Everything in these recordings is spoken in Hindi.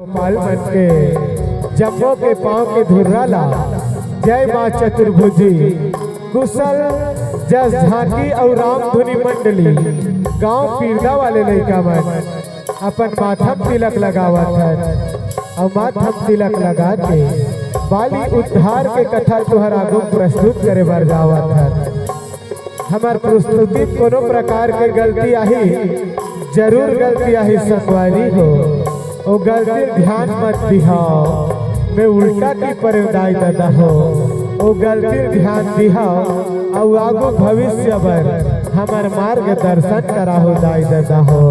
गोपाल बन के जम्बो के पांव के धुर्राला जय माँ चतुर्भुजी कुशल जस झांकी और राम धुनी मंडली गांव पीरदा वाले लड़का मन अपन माथम तिलक लगावत है और माथम तिलक लगा के बाली उद्धार के कथा तुहर आगू प्रस्तुत करे बर जावत है। हमार प्रस्तुति कोनो प्रकार के गलती आही जरूर गलती आही संगवारी हो ओ गलती ध्यान मत दिहाओ मैं उल्टा की परदाई दादा हो ओ गलती ध्यान दिहाओ और आगो भविष्य बर हमार मार्ग दर्शन करा हो दाई दादा हो।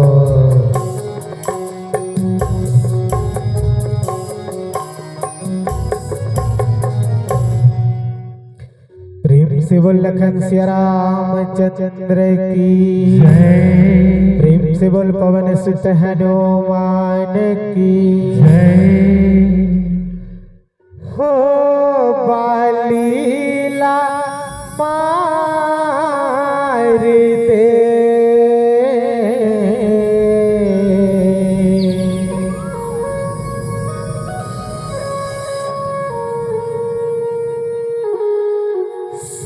प्रेम से बोल लखन सिया रामचंद्र की जय। प्रेम से बोल पवन सुत हनुमान की जय। हो बालीला मार दे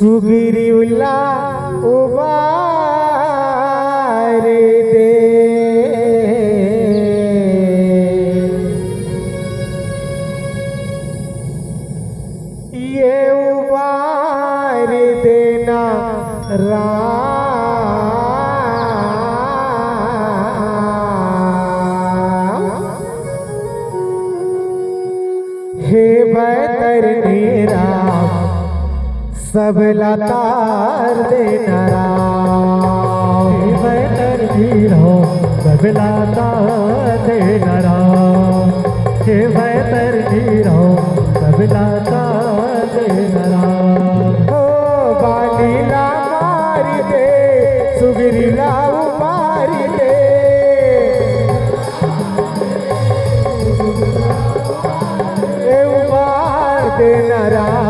सुगिरिउला उबार दे ये उबार देना राम हे बैतरनी राम सब लतार देना राम हे बैतरनी राम सब लतार देना राम हे बैतरनी राम सब लतार देना राम। हो बालीला मार दे सुगिरिला उबार दे ए उबार देना राम।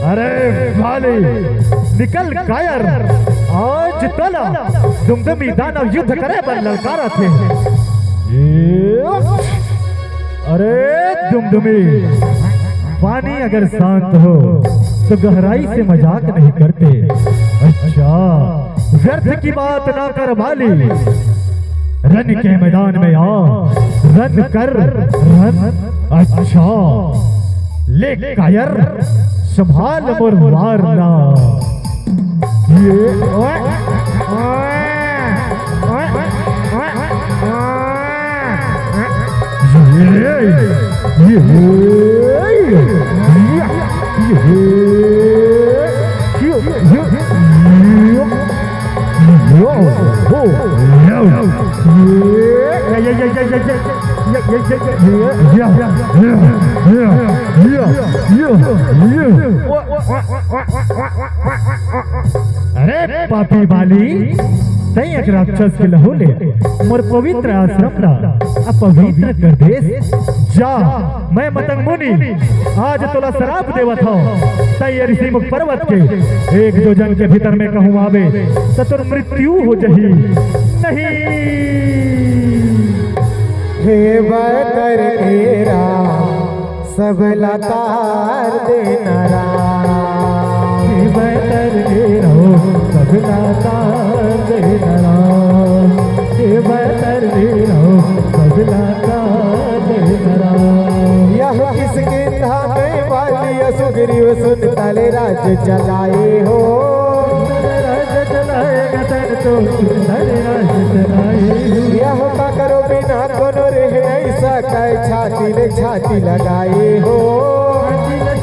अरे भाली निकल कायर आज तला दुमदमी दानव युद्ध करे पर ललकारा थे। अरे दुमदमी पानी अगर शांत हो तो गहराई से मजाक नहीं करते। अच्छा व्यर्थ की बात ना कर भाली रन के मैदान में आ रन कर रन। अच्छा ले कायर संभाल मोर वारना ये अरे पापी बाली तई एक राक्षस के लहू ले मोर पवित्र आश्रम ला अपवित्र कर देस जा। मैं मतंग मुनि आज तोला शराप देवत हूँ तई ऋषि मुख पर्वत के एक दो जन के भीतर में कहूँ आवे तो तुर मृत्यु हो जही नहीं। हे बैतरनी राम सब लतार देना राम हे बैतरनी राम सब लतार देना राम हे बैतरनी राम सब लतार देना राम। यह किसके धाम वाली सुग्रीव सुन तले राज्य चलाए हो राज्य चलाएगा तन तो राज्य चलाए यह करो बिना कोनो रह नहीं सके छाती ले छाती लगाए हो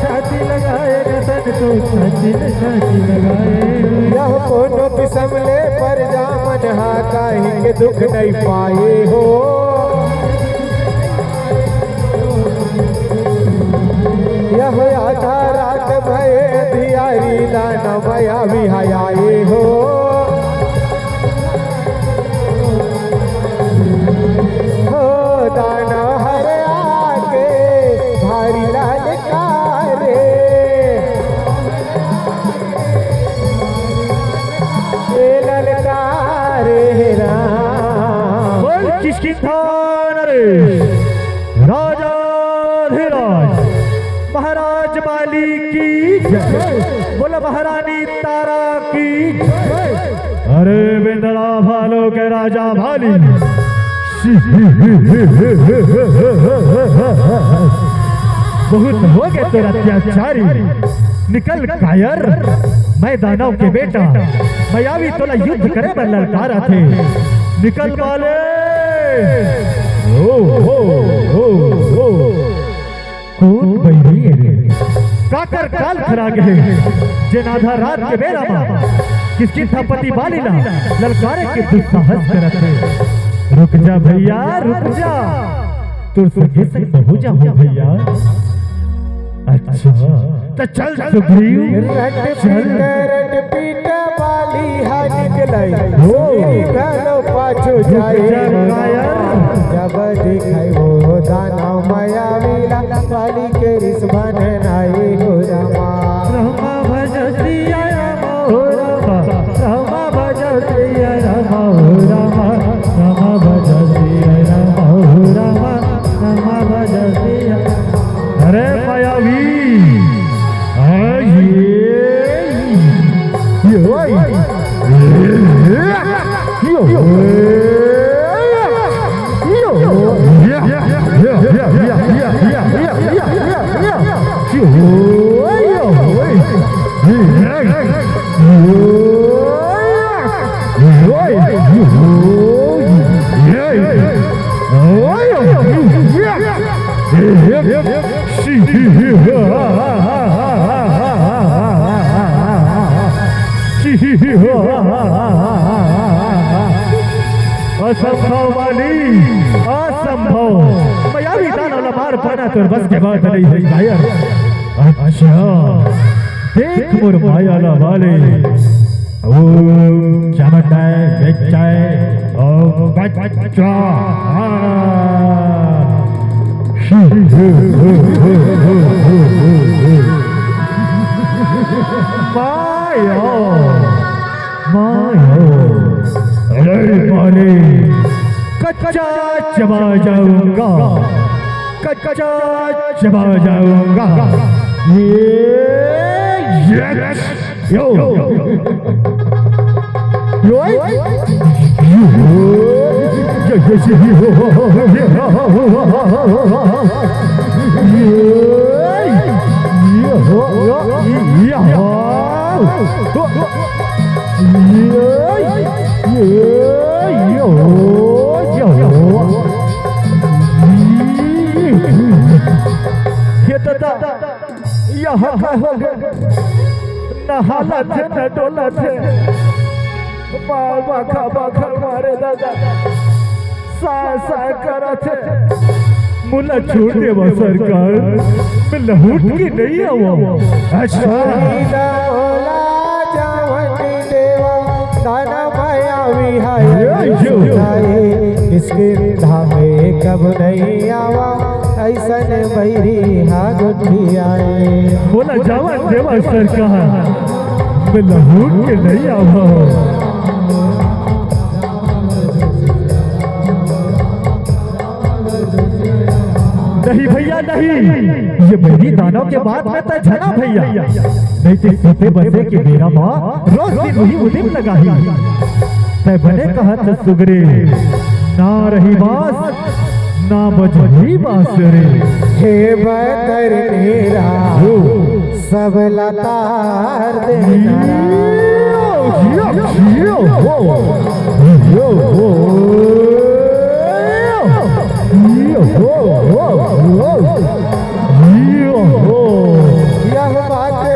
छाती लगाएगा तन तो छाती ले छाती लगाए यह कोनो किस्म ले पर जामन हा कहीं के दुख नहीं पाए हो यह आधा रात भय धियारी दाना मया विहाये हो दाना हर आके किष्किंधा नरेश राजा धीराज महाराज बाली की जय, बोला महारानी तारा की जय। अरे बिंदरा भालो के राजा भाली बहुत हो गए तेरा अत्याचारी, निकल कायर। मैं दानव के बेटा, मैं अभी तोला युद्ध करे में ललकारा थे। निकल वाले कौन बैरी रे काकर काल खरा गए जे नाधा रात के बेरा मा किसकी थापति बालीला ललकारे के दुस्साहस करत है। रुक जा भैया रुक जा, तुर संगे से बहु जा हो भैया। अच्छा तो चल सुग्रीव चल। रट पीट बाली हा निकलाई घनो पाछो जाए जब दिखाई वो दानव माया वीला बाली के रिस बननाई हो रमा रमा भज सिया राम हो रमा रमा भज सिया राम हो रमा रमा भज सिया राम हो रमा रमा भज सिया। अरे मायावी असंभव वाली असंभव मायावी दानव मार पाना तो बस के बात नहीं है कायर। अच्छा देख मोर माया ला वाले ओ चमटाए बेचाए ओ बच्चा माया माया अरे कच्चा चबा जाऊंगा कच्चा चबा जाऊंगा ये यो नहाला थे न डोला थे बाखा बाखा मारे दादा सा सा करा थे मुला छोड़ दे वो सरकार मैं लहूट की नहीं आवा। अच्छा दाना माया विहाय इसके धामे कब नहीं आवा ऐसन बैरी हा गुठी आए। बोला जावा देवा सरकार मैं लहूट के नहीं आवा। नहीं भैया नहीं, ये मेरी दानव के बाद में तो झना भैया नहीं तो सीते बसे के बेरा माँ रोज दिन वही उदिम लगाही तय बने कहा तो सुगरे ना रही बास ना बजही बांसुरी। हे बदर मेरा सब लतार देना यह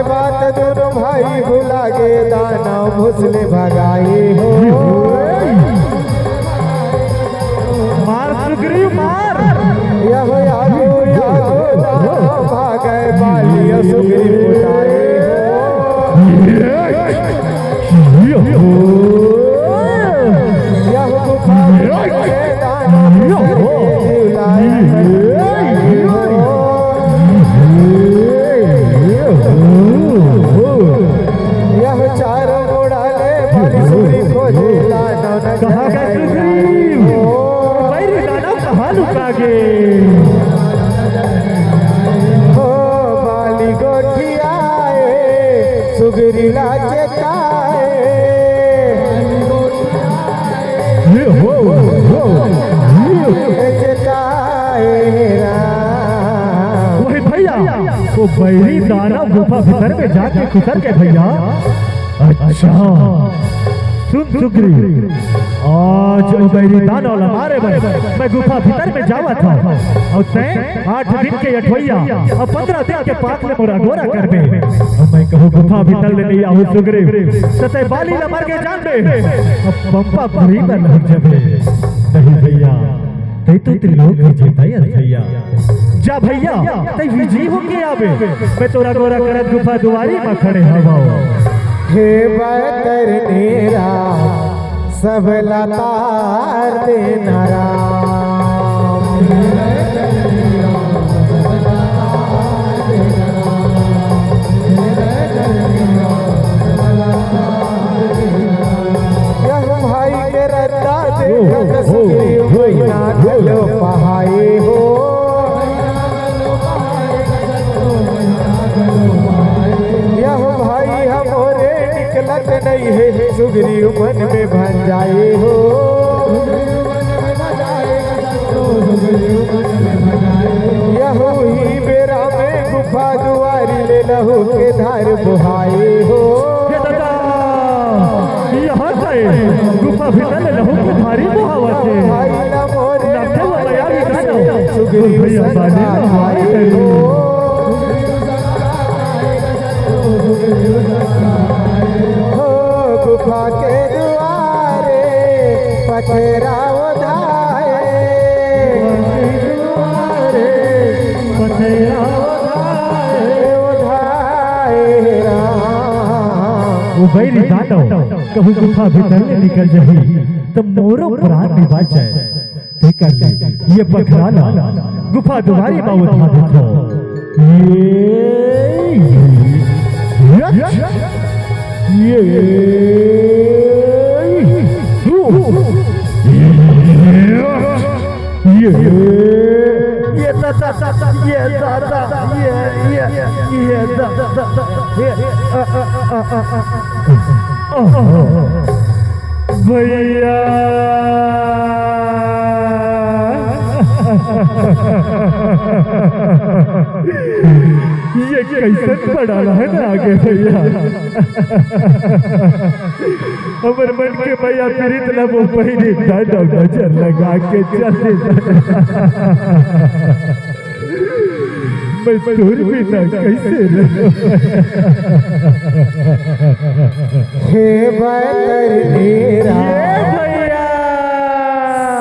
बात दोनों भाई भुला गे दाना भुसले भगाए हो। मार सुग्रीव मार यह यादो भागे बाली सुग्रीव उठाए हो। यह गुफा यह चारों उड़ाले खोजे कहा गए सुग्रीव वो बैरी दानव गुफा भीतर में जाके खुतर के भैया। अच्छा सुन सुग्रीव, आज वो बैरी दानव हमारे मैं गुफा भीतर में जावा था और तैं 8 दिन के अठवैया और 15 दिन के पाक में मोरा गोरा कर दे। और मैं कहूँ गुफा भीतर ले नहीं आऊँ सुग्रीव सते बाली न मर के जान दे अब पंपा भरी में लग जाबे। नहीं भैया ते तो त्रिलोक विजेता है भैया। जा भैया ते विजय हो के आवे, मैं तोरा गोरा करत गुफा दुआरी में खड़े हवा। हे बतर नेरा सब लतार देना राम। यह भाई के रद्दा देखत सुग्रीव महीना गलो पहाए हो। यह भाई हमोरे निकलत नहीं है सुग्रीव मन में भन जाए हो। यह ही बेरा में गुफा दुआरी ले लहू के धार बुहाए हो। गुफा भीतर लहू के भारी बुहावत है भाई न मोरे सुग्रीव सहाय हो। गुफा के दुआरे पथरा उधाए। वो बैरी दानव कहू गुफा भीतर ले निकल जाही तो मोरो प्राण निभा जाए। ते कर ले ये पखराला गुफा दुआरी में उठा देखो। भैया ये कैसे पड़ा है ना आगे भैया। हमर मन के भैया प्रीत ला वो पहले दादा नजर लगा के चले मैं तोर बिना कैसे रहूं। हे बतर नेरा भैया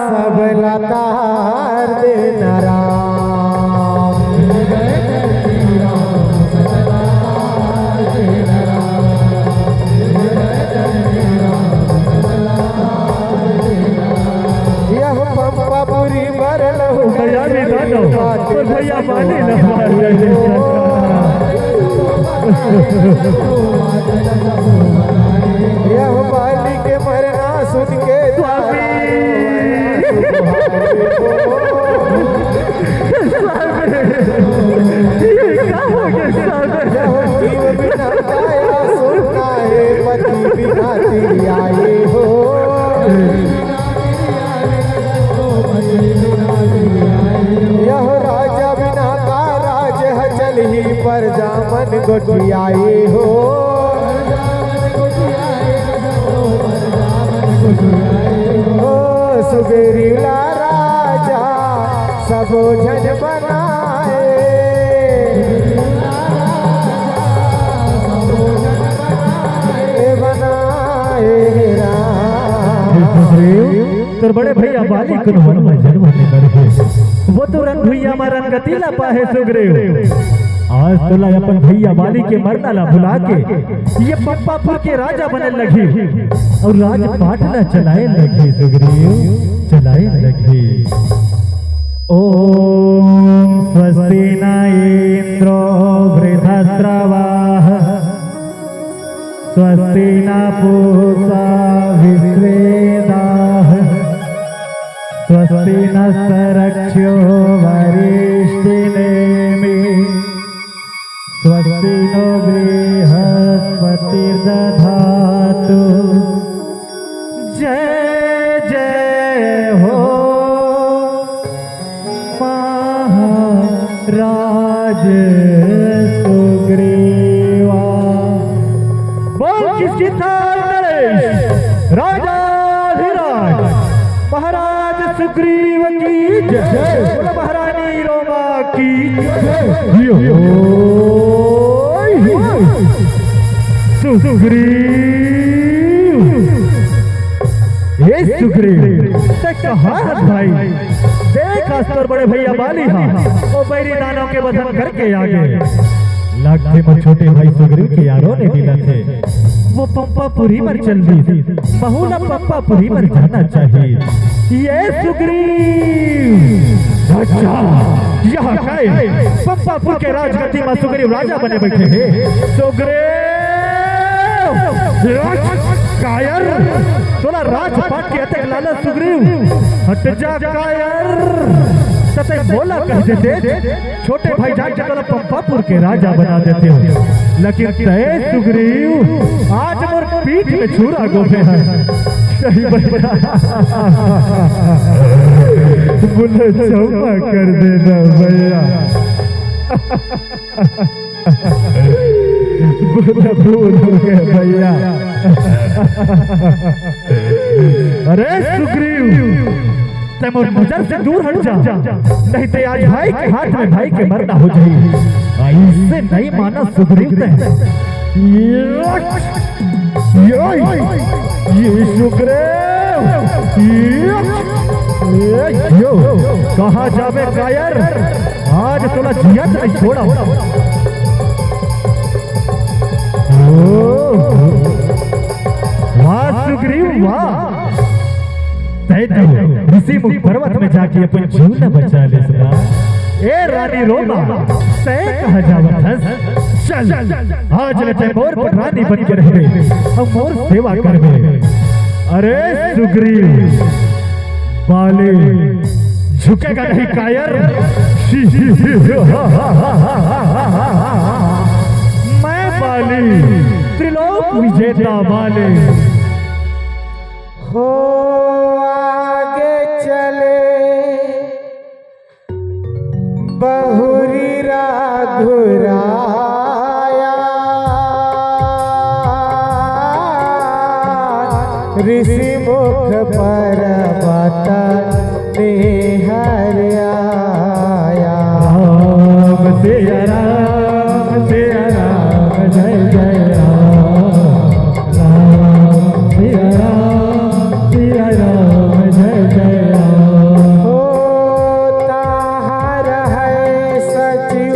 सब लतार देना राम। यह पंपापुरी भरल हो भैया भी दानो और भैया माने न यह बाली के मरना सुन के जीव बिना काया सुनना है पति बिना ती आए हो। यह राजा बिना का राज है चल ही पर जामन गोटियाए हो। सुग्रीवा राजा सबो जन बनाए। तो बड़े भैया बाली को वन में जन्म ले वो तो रंग भैया मां रंगतीला पाहे सुग्रीव। आज तोला अपन भैया बाली के मरना ला भुला के ये पप्पापुर के राजा बने लगी और राज पाटना चलाए लगी सुग्रीव चलाए लगी। ओम स्वस्ति न इंद्रो वृद्धस्रवाः स्वस्ति न पूषा विश्वेदाः स्वस्ति नस्तरक्षो वरिष्ठिनेमि स्वस्ति नो बृहस्पतिर्दधातु। जय जय हो महाराज जय बोलो महारानी रोमा की सुग्रीव ये सुग्रीव ते कहाँ है भाई? देख अस्तर बड़े भैया बाली हाँ वो बैरी दानों के वधन करके आगे लगते में छोटे भाई सुग्रीव के यारों ने मिला थे वो पंपापुरी पर चल दी थी बहुला पंपापुरी पर जाना चाहिए। ये सुग्रीव अच्छा यहाँ काय पंपापुर के राजगद्दी में सुग्रीव राजा बने बैठे हैं। सुग्रीव कायर तोला राजपाट के अतक लाला सुग्रीव हट जा कायर सते बोला कह देते छोटे भाई जान के तोला पंपापुर के राजा बना देते हो लेकिन तय सुग्रीव आज मोर पीठ में छुरा गोफे है सही बता बोले चौपा कर देना भैया भूल हो गए भैया। अरे सुग्रीव मोर नजर से दूर हट जा नहीं तो आज भाई के हाथ में भाई के मरना हो जाए। इससे नहीं माना सुग्रीव ये सुग्रीव कहा जावे कायर आज तोला जिया नहीं छोड़ा। वाह सुग्रीव वाह ऋषि मुख पर्वत में जाके अपन जीव न बचा ले सका। ए रानी रोमा तय कहा जावत चल आज ले मोर पर रानी बन के रहे हम मोर सेवा करबे। अरे सुग्रीव बाले झुकेगा नहीं कायर मैं बाली त्रिलोक विजेता बाले हो आगे चले बहुरी राघुराया ऋषि मुख पर्वत निहर आया। राम जय राम जय जय राम राम जय राम जय जय राम। हो ताहर है सचिव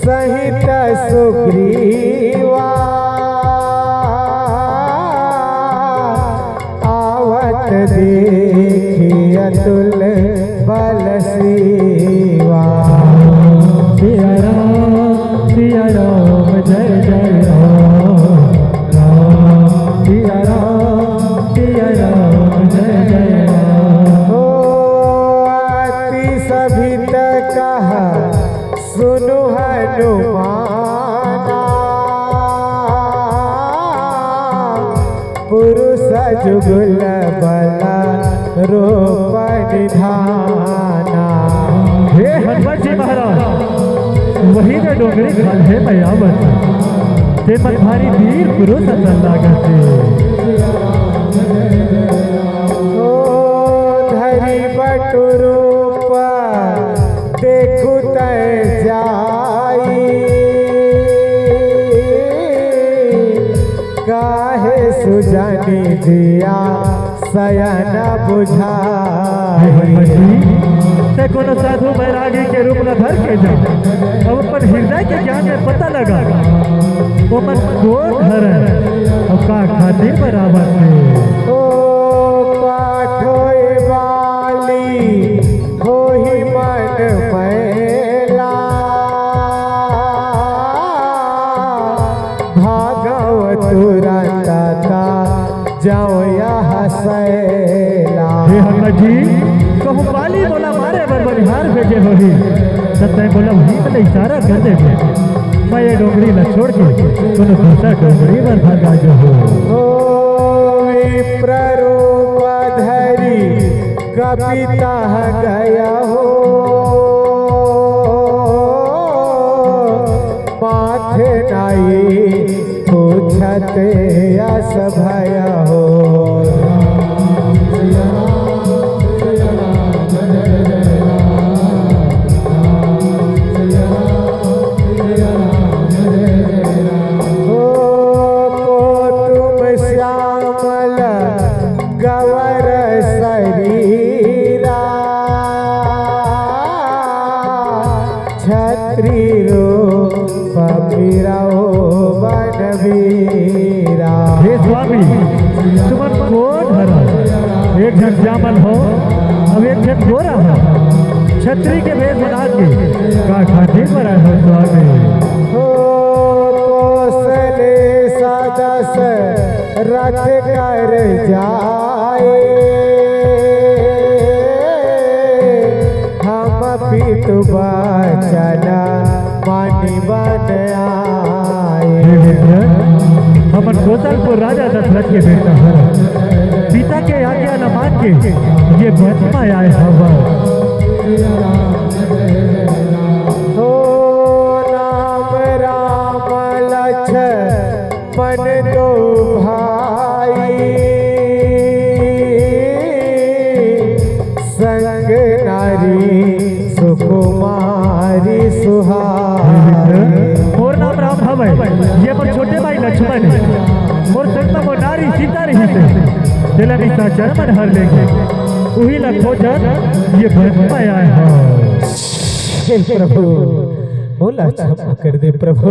सहित सुग्रीवा आवत देखी अतुल बल सीवा। सिया राम जय जय राम राम सिया राम जय जय राम। हो अति सभी कहा सुनु हनुमाना पुरुष जुगल बला रूप निधाना। हे हनुमान जी महाराज वही ने डोंगरी खाल है मयावत ते मन भारी वीर पुरुष लागत ओ धरी बटु रूप देखु तय जाई काहे सुजानी दिया सयन बुझाई। ते कोनो साधु बैरागी के रूप में धर के जा अब अपन हृदय के ज्ञान में पता लगा वो मन कौन धर अब का खातिर बराबर है। ओ पाठोय वाली होहि मन मैला भागव तुरंत जाओ यहाँ सैला। हे हनुमान जी कहूँ बाली बोला मारे बरबनिहार भेजे होही सत्य बोला वहीं में इशारा कर दे मैं ये डोंगरी न छोड़ के तुम दूसरा डोंगरी पर भागा जो हो। विप्र रूप धरी कपिता गया हो माथे नाई पूछते यस भय हो। रो पपीरा ओ बनवीरा। हे स्वामी तुमन कौन हरा? एक जन जामल हो अब एक जन गोरा हो, छतरी के भेष बना के का खातिर बना हो स्वामी। हो कोसले सदस रथ कर जाए, हम पीतु बचना मानी बन आए। हमन कोसलपुर राजा दशरथ के बेटा हरा, पिता के आज्ञा न मान के ये वन में आए हवा। हो नाम राम लक्ष्मण दो भाई, संग नारी सुकुमारी सुहाई। मोर नाम राम हवे, ये मोर छोटे भाई लक्ष्मण है, मोर संग में नारी सीता रही थे, दिला निशाचर मन हर लेंगे उही ला खोजन ये वन में आए हो। हे प्रभु बोला क्षमा कर दे प्रभु,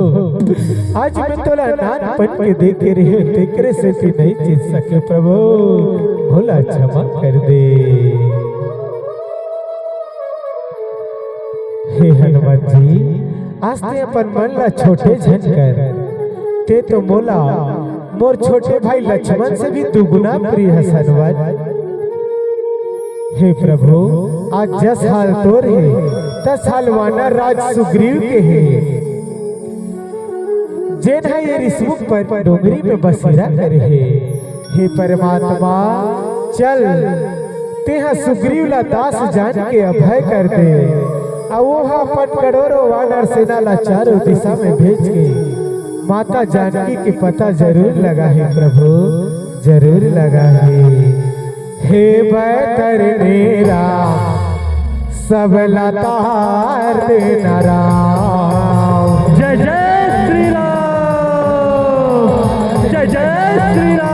आज मैं तोला नानपन के देखे रही तेकरे से भी नहीं जीत सके प्रभु, बोला क्षमा कर दे। हे हनुमान जी आज ते अपन मन ला छोटे झनकर, ते तो मोला मोर छोटे भाई लक्ष्मण से भी दुगुना प्रिय है हनुमान। हे प्रभु आज 10 हाल तोर है, 10 हाल वाना राज सुग्रीव के है, जेन है ये रिसमुख पर डोंगरी में बसेरा करे है। हे परमात्मा चल तेहा सुग्रीव ला दास जान के अभय कर दे, वो अपन करोड़ों वानर सेना ला चारों दिशा में भेज के माता जानकी के पता जरूर लगा है प्रभु, जरूर लगा है। हे बैतरनी राम सब लतार देना राम। जय जय श्री राम, जय जय श्री राम।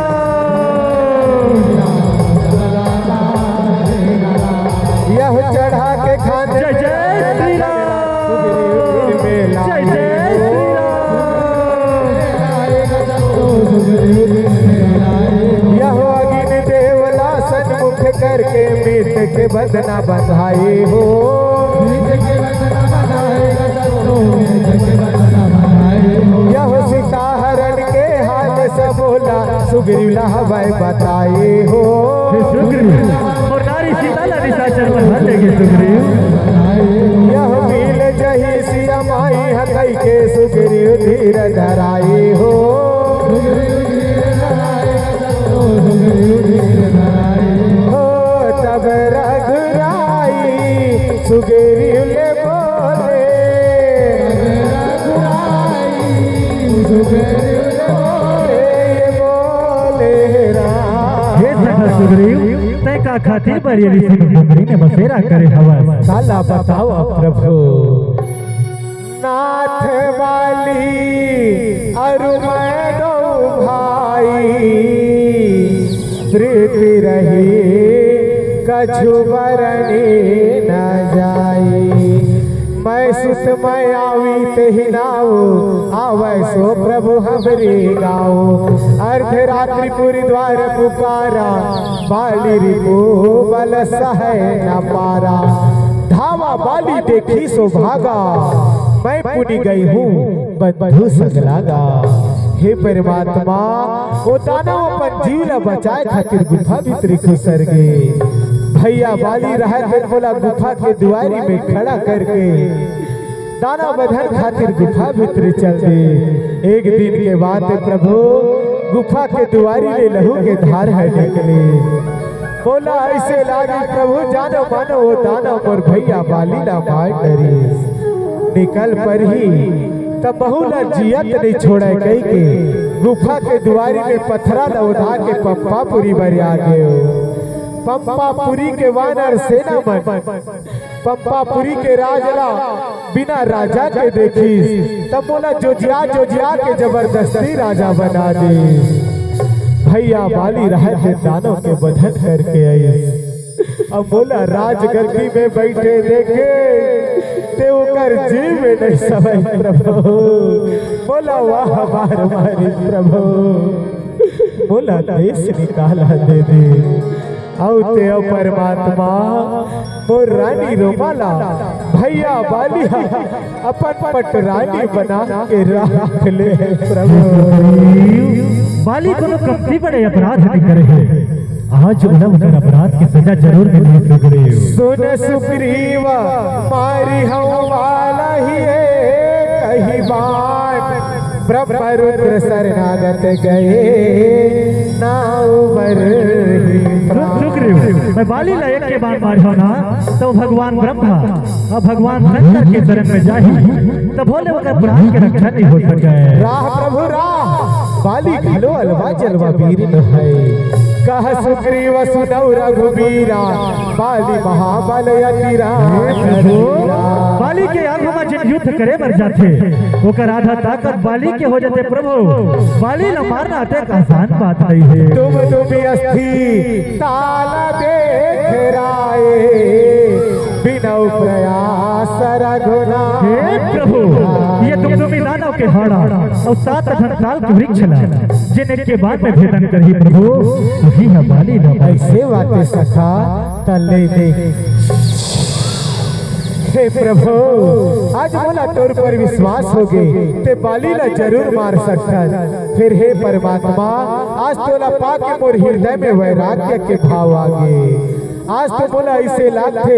यह चढ़ा के खाने जय जय श्री राम, जय जय श्री राम। यह अग्नि देवला सन्मुख करके मृत के बंधना बंधाई हो, यह सीता हरण के हाल से बोला सुग्रीव हवाई बताए हो। सुग्रीव और नारी सीता ला निशाचर में हर लेंगे सुग्रीव। यह मिल जही सिया माई हथई के सुग्रीव धीर धराई हो, तब रघुराई सुग्रीव ले बोले, बोले राम। सुग्रीव तय का खातिर पर ये ऋषि डोंगरी ने बसेरा करे हवा। साला बताओ प्रभु नाथ वाली अरु मैं दो भाई, प्रीति रही कछु बरनी न जाई, मैं सुत मैं आवी तेहि नाऊ, आवे सो प्रभु हमरी गाओ। अर्धरात्रि पुरी द्वार पुकारा, बाली रिपु बल सह न पारा, धावा बाली देखी सो भागा, मैं पुनि गई हूँ बंधु संग लागा। हे परमात्मा वो दानव अपन जीव ला बचाए खातिर गुफा भीतर घुसर गए। भैया बाली रहत बोला गुफा के दुआरी में खड़ा करके दाना बधन खातिर गुफा भीतर चल दे। एक दिन के बाद प्रभु गुफा के दुआरी ले लहू के धार है निकले, बोला ऐसे लागे प्रभु जानो मानो वो दानव और भैया बाली ला मार डरी। निकल पर ही तब बहुला जियत नहीं छोड़े कई के गुफा के दुआरी में पत्थरा ला उठा के पंपापुरी बर आ गए। पंपापुरी के वानर सेना मन पंपापुरी के राजला बिना राजा के देखी, तब बोला जोजिया के जबरदस्ती राजा बना दे। भैया बाली रहते दानों के बंधन करके आई, अब बोला राजगद्दी में बैठे देखे ते ओकर जीव में नहीं समय प्रभु बोला वाह बार मारी प्रभु बोला देश निकाला दे दे औते परमात्मा मोर रानी रोमाला भैया बालिया अपन पटरानी बना के रख ले प्रभु। बाली को कभी बड़े अपराध नहीं करे है, आज उनकर अपराध की सजा जरूर मिली सुग्रीव। सुन सुग्रीव मारी हम वाला ही है कहीं बात ब्रह्मरुद्र शरणागत गए ना उमर। सुग्रीव मैं बाली ला एक के बार मारियो ना तो भगवान ब्रह्मा और भगवान शंकर के शरण में जाही तो भोले वकर प्राण के रक्षा नहीं हो सके। राह प्रभु राह बाली घलो अलवा जलवा वीर न है कह सुग्रीव सुनौ रघुबीरा बाली महाबल अतिरा। बाली के आगू में जब युद्ध करे मर जाते ओकर आधा ताकत बाली के हो जाते प्रभु। बाली न मारना अतेक आसान बात नहीं है। तुम अस्थि ताला देख राए बिना प्रयास रघुना। हे प्रभु ये तुम दानव के हाड़ा और 7 घंटाल के वृक्ष ला जिन्हें के बाद में भेदन करही प्रभु वही है बाली न। ऐसे बातें सखा तले दे हे प्रभु आज मोला तोर पर विश्वास हो गए ते बाली ला जरूर मार सकता। फिर हे परमात्मा आज तोला पाके मोर हृदय में वैराग्य के भाव आ गए। आज तो बोला ऐसे लागते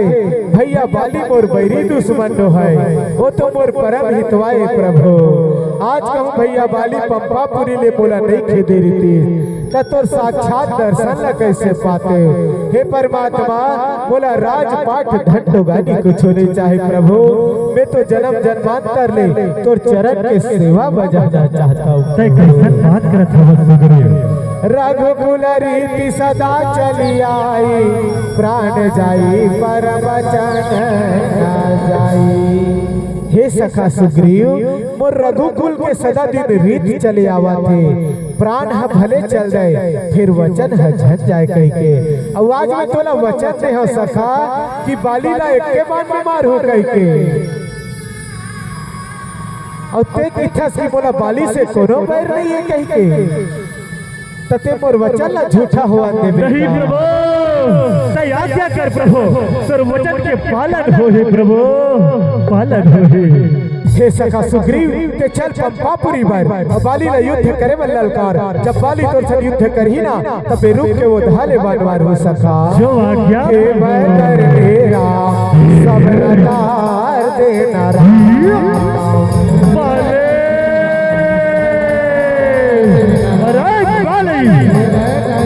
भैया बाली मोर बैरी दुश्मन तो है वो तो मोर परम हितवाए प्रभु। आज कहूँ भैया बाली पंपापुरी ले बोला नहीं खेदे रीति तोर साक्षात दर्शन ला कैसे पाते। हे परमात्मा बोला राजपाट धन गानी कुछ नहीं चाहे प्रभु मैं तो जन्म जन्मांतर ले तोर चरण के सेवा बजाना चाहता हूँ। बात करत हो सुग्रीव रघुकुल रीति सदा चली आई प्राण जाई पर वचन न जाई। हे सखा सुग्रीव मोर रघुकुल के सदा दिन रीति चले आवा थे प्राण ह भले चल जाए फिर वचन ह झट जाए कह के। अब आज में तोला वचन दे हो सखा कि बाली ला एक के बाद बीमार हो कह के और ते किथस की बोला बाली से कोनो बैर नहीं है कह के तते मोर वचन ला झूठा हुआ दे नहीं प्रभु तय आज्ञा कर प्रभु सर वचन के पालन हो हे प्रभु पालन हो हे सखा सुग्रीव ते चल पंपापुरी बार बाली ला युद्ध करे में ललकार। जब बाली तोर से युद्ध करही ना तब बेरुक के वो धाले बार हो सखा जो आज्ञा हे मैं कर तेरा सब नकार देना बाले अरे बाले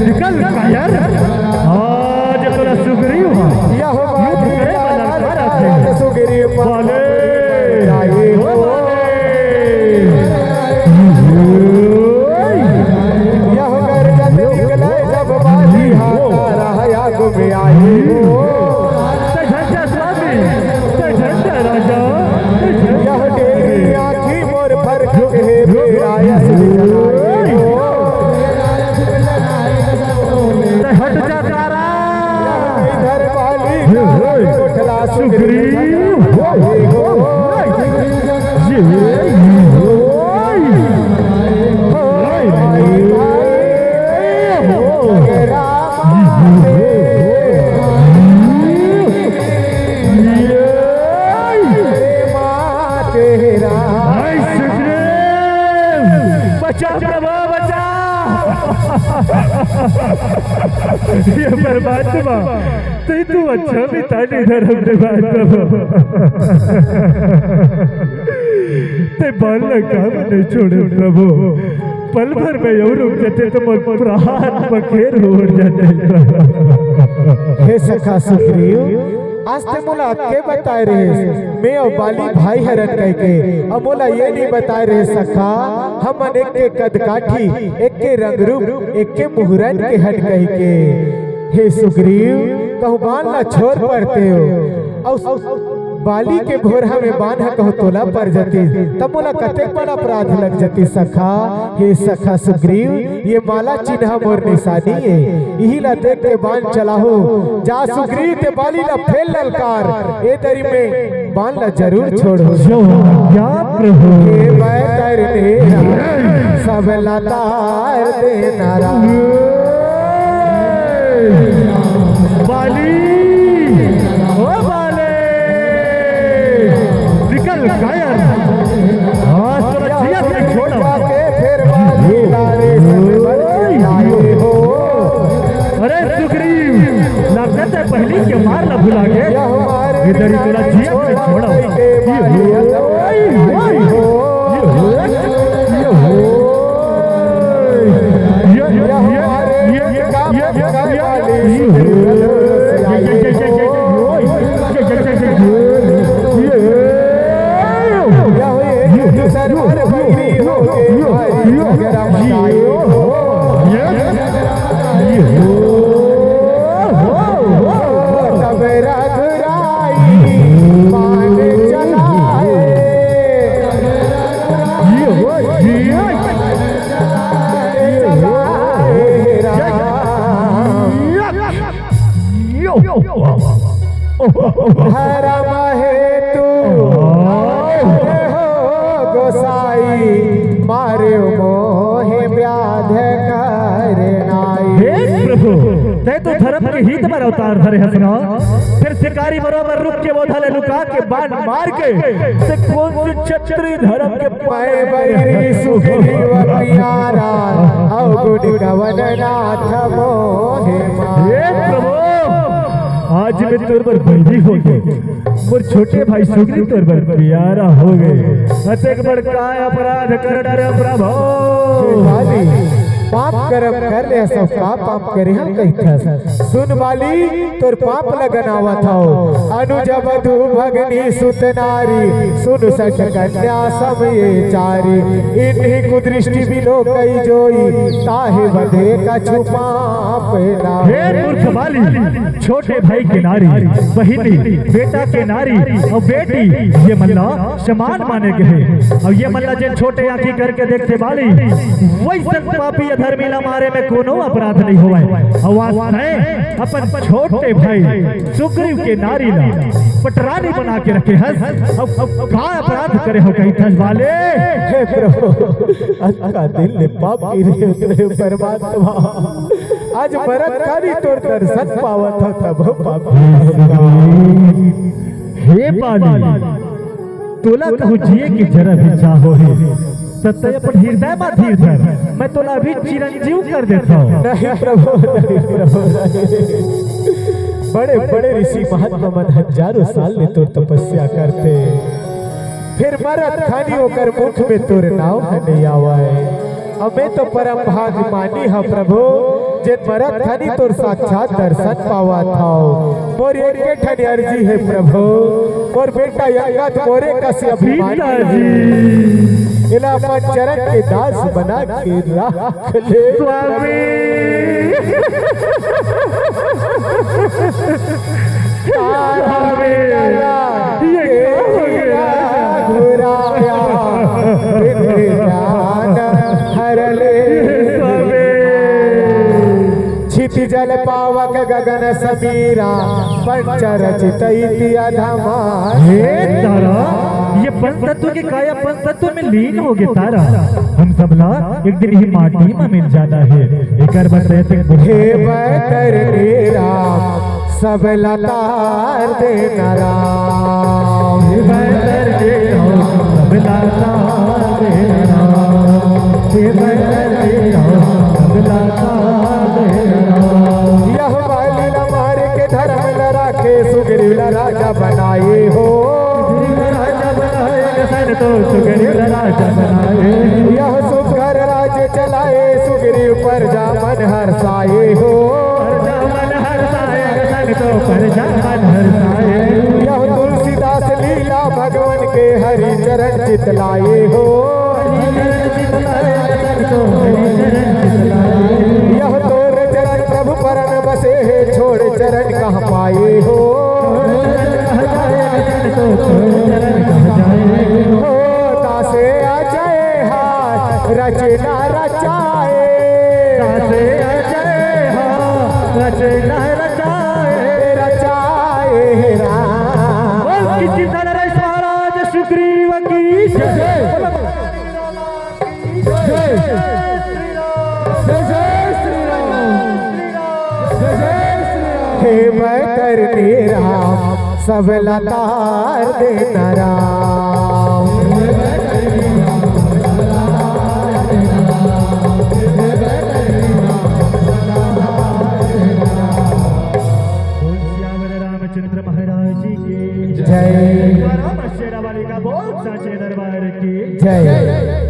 निकल कायर आज तोरा सुग्रीव यह युद्ध करे में ललकार सुग्रीव बाले में आए राजा यह डेरी आँखी मोर पर हट जा तारा इधर वाली उठला सुग्रीव ये परमात्मा तू अच्छा भी ताली धर्म ते बाल काम नहीं छोड़े प्रभु पल भर में यूं रुक जाते तो मोर प्राण बखेर हो जाते। हे सखा सुग्रीव आज ते मोला के बताए रहे मैं और बाली भाई हरन कह के अब मोला ये नहीं बताए रहे सखा हम एक के कद काठी एक के रंग रूप एक के मुहरन के हट कह के। हे सुग्रीव कहूँ बाल ना छोड़ पड़ते हो और बाली के भोरा में बांधा कहो तोला पर जती तब मोला कतेक बड़ा अपराध लग जती सखा। हे सखा सुग्रीव ये माला चिन्ह मोर निशानी है, यही ला देख के बांध चलाहो। जा सुग्रीव ते बाली ला फेल ललकार, ए दरी में बांध ला जरूर छोड़ो। क्या प्रभु हे मैं करने सब लतार दे नारा। बाली ओ बाले निकल कायर आज तो जिया से छोड़ो के फिर बाली लारे सब लाए हो। अरे सुग्रीव लगता है पहली के मार ना भुला के इधर ही तोला जिया से छोड़ो। धर्म हेतु गोसाई मारे मोहे व्याध करनाई। हे प्रभु तै तो धर्म के हित में अवतार धरे हसना, फिर शिकारी बरोबर रुक के वो धले लुका के बाण मार के से कौन से क्षत्रिय धर्म के पाए बैरी सुग्रीव प्यारा अवगुण कवन नाथ मोहे मारा। हे प्रभु आज मैं तोर पर बंदी हो गए, मोर छोटे भाई सुग्रीव तोर पर प्यारा हो गए। अतेक बड़का अपराध कर डरे प्रभु। पाप करम कर ले सब का पाप करे हम कहता। सुन वाली तोर पाप लगनावा था अनुज बधु भगनी सुत नारी सुन सठ कन्या सब ये चारी। इन्हीं कुदृष्टि बिलो कई जोई ताहे बधे का छुपा पेला। हे मूर्ख वाली छोटे भाई के नारी बहिनी बेटा के नारी और बेटी ये मल्ला समान माने के है। और ये मल्ला जिन छोटे आंखी करके देखते वाली वही संत पापी धर्मी मारे में कोनो अपराध नहीं हुआ है। आवाज है अपन छोटे भाई सुग्रीव के नारी ला पटरानी बना के रखे हंस अब का अपराध करे हो कहीं थस वाले। हे प्रभु अक्का दिल ने पाप की रे परमात्मा आज मरद खाली तोर दर्शन पावत हो तब पाप। हे बाली तोला कहूँ जिए की जरा भी चाहो है तत्ते अपन हृदय में धीर धर, मैं तोला अभी चिरंजीव कर देता हूँ। नहीं प्रभु नहीं प्रभु बड़े बड़े ऋषि महात्मा मन हजारों साल ने तोर तपस्या करते फिर मरद खानी होकर मुख में तोर नाव नहीं आवा है। अब मैं तो परम भाग मानी है प्रभु जे मरद खानी तोर साक्षात दर्शन पावा था। मोर एक ठन अर्जी है प्रभु मोर बेटा यंगत मोरे कसे अभिमानी इला अपन चरण के दास बना के रख ले स्वामी। छिति जल पावक गगन समीरा पंचरचित अधमा। हे तारा ये पंचतत्व के काया पंचतत्व में लीन हो गए तारा। हम सबला एक दिन ही माटी में मिल जाना है। एक हे बैतरनी राम सब लतार दे नाराम। हे बैतरनी राम सब लतार दे नाराम। हे बैतरनी राम सब लतार दे नाराम। यह बाली न मार के धर्म ल राखे सुग्रीव ला राजा बनाए हो। तो सुग्रीव राजा बनाए यह सुघर राज्य चलाए सुग्रीव पर जा मन हर्षाए हो। मन हर्षाए तो पर जा मन हर्षाए। यह तुलसीदास लीला भगवान के हरि चरण चितलाए हो। यह तोर चरण प्रभु परन बसे है छोड़ चरण कहाँ पाए हो। वचन तो चरण कह जाए। हो दासे अजय हाथ रचना रचाए, दासे अजय हाथ रचना रचाए, रचाए राम। बोल किसी नरेश महाराज सुग्रीव की जय। हे बतर राम सब लतार देना राम। बोल श्याम रामचंद्र महाराज जी की जय। राम शेरा वाली का बोल साचे दरबार की जय।